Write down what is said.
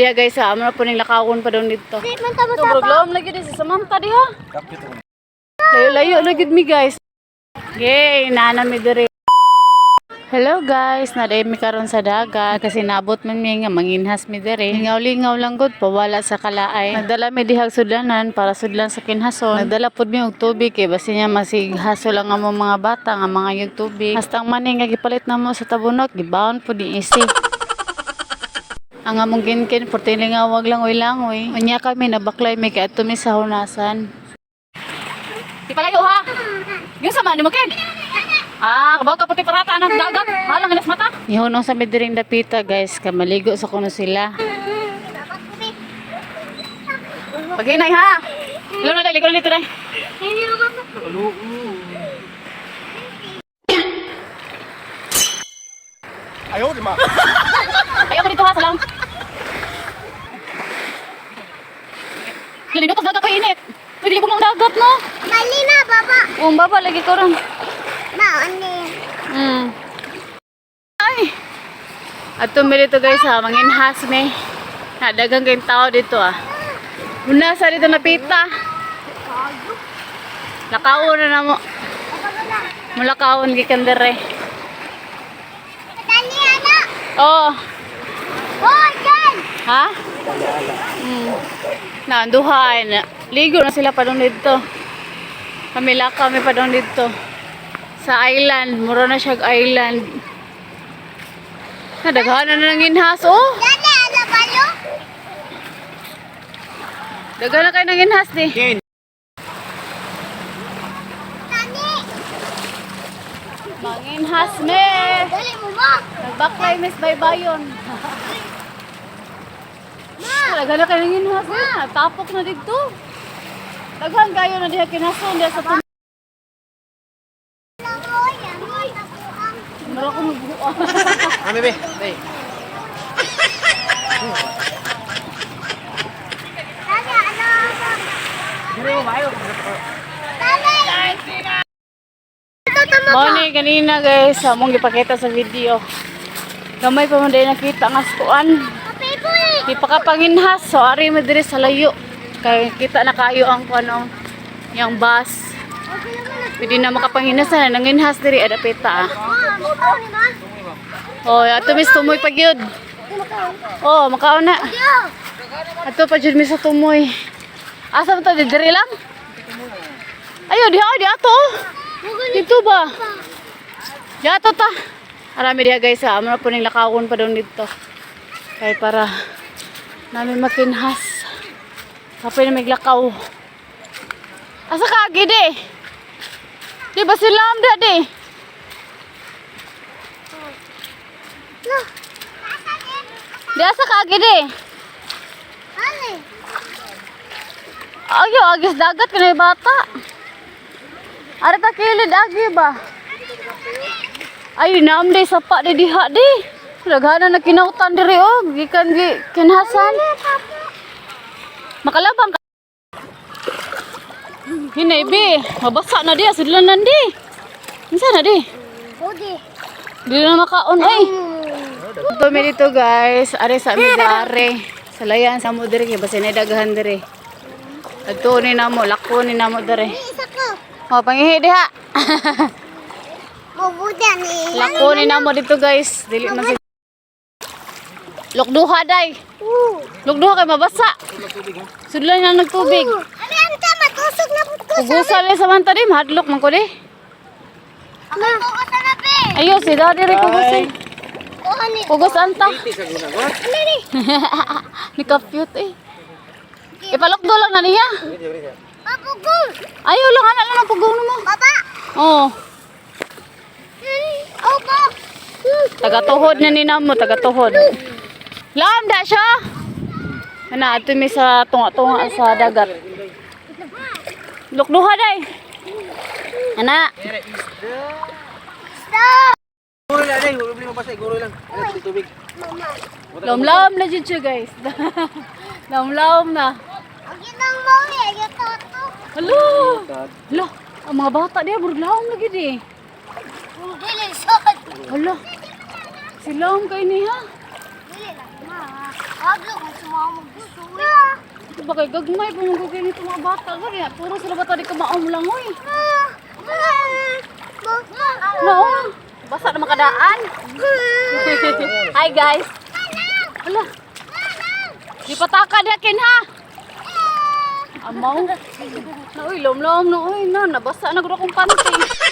Yeah guys, amo na po ning lakawon pa doon dito. Sobrang lawom lagi din sa Samantha diha. Layo-layo lagi mi guys. Yay, nana mi diri. Hello guys, naday mi karon sa dagat kasi nabot man mi nga manginhas mi diri. Lingaw-lingaw lang gud pawala sa kalaay. Nagdala mi dihag sudlanan para sudlan sa kinhason. Nagdala pud mi og tubig kay basi niya masighaso lang ang mga bata nga mga yug tubig. Hastang maning nga gipalit namo sa tabunok, gibaon pud ni isi. Ang among ginkin, portilingawag lang langoy. Unya kami nabaklay may kay ato mi sa hunasan. Di palayo ha. Yung sama ni mo ken. Kabaw ka puti parata ng dagat. Halang inas mata. Ihunong sa midiring dapita guys, kamaligo sa kuno sila. Paginay ha. Ilo na dai, ligo dito dai. Ayaw, di ma. Ayaw ka dito ha, salam. Ganito dagat pa init. Pwede ko lang dagat no. Mali na, baba. Baba lagi ko ron. Ma, ani. Ay. At tumili dito guys ha, manginhas me. Nadagang kayong tao dito Una sa dito napita. Lakaon na mo. Mulakaon gikandere. Dali, ano? Oh. Oh, dyan. Ha? Nanduhay na. Ligo na sila pa doon dito. Kami pa doon dito. Sa island. Mura na siya island. Nadaghanan na ng inhas. Oh. Dali, ano ba yun? Daghan na kayo ng inhas di. Dali. Manginhas me. Dali mo, ma. Nagbaklay miss baybayon. Daghan na kayo ng inhas na. Tapok na dito. Daghan kayo na diha kinason diha sa tum. Mara ko magbuo. Bebe. Hey. Dali, ano? Dire mo bayo. Dali. Morning kanina guys, among gipakita sa video. Gamay pa man day nakita nga skuan. Di pa ka panginhas, so ari mo diri sa layo. Kay kita na kayo ang kuno yang bus. Pwede na makapanginhas na nanginhas diri adapita. Oh, ato mis tumoy pa gyud. Oh, makaon na. Ato pa jud mi sa tumoy. Asa man ta diri lang? Ayo di ato. Dito ba? Di ato ta. Arami diha guys, amo na po ning lakawon pa doon dito. Kay para namin makinhas. Kapay na maglakaw. Asa ka gide? Di ba silam dadi? Di asa ka gide? Dali. Ayo agis dagat kanay bata. Ari ta kilid agi ba? Ay naam day sapa di diha di. Daghana na kinautan diri gikan kinhasan. Makalabang ka. Hinay bi, mabasa na di sudlanan di. Unsa na di? Budi. Di na makaon ay. Tumi dito guys, ari sa midare. Salayan sa mo diri kay basi na daghan diri. Adto ni namo, lako ni namo diri. Isa ko. Oh, pangihi diha. Mabuda ni. Lako ni namo dito guys. Dili man si Lokduha day. Lokduha kay mabasa. Sudlan na nagtubig. Ano yan ta? Matusok na po ko. Ugusan ni Samantha di, mahadlok man ko di. Ako ko sa nabi. Ayo si daddy rin kugusin. Kuhan ni. Ugos anta. Ano ni? Ni ka-cute eh. Ipalokdo lang na niya. Mapugong. Ayaw lang anak lang ang pugong mo. Baba. Oh, Opo. taga-tuhod na ni namo, taga-tuhod. Lam da siya. Ana ato mi sa tunga-tunga sa dagat. Lokduha day. Ana. Stop. Guro lang dai, huwag mo basa, guro lang. Ano tubig? Mama. Lam-lam na jud siya guys. Lam-lam na. Ang ginang mo eh. Yung toto. Hello. Hello. Ang mga bata diya burlaom lagi di. Dili sod. Hala. Silam kay ni ha. Dili lang ma. Hablo kung sumama gusto Ito ba kay gagmay pa mga ganito mga bata. Gari, puro sila bata di kamaom lang, oy. No, basa na makadaan. Hi guys. Hala. Di pataka di akin ha. Amaw. Na uy, lom-lom na uy, na nabasa na gud akong panty.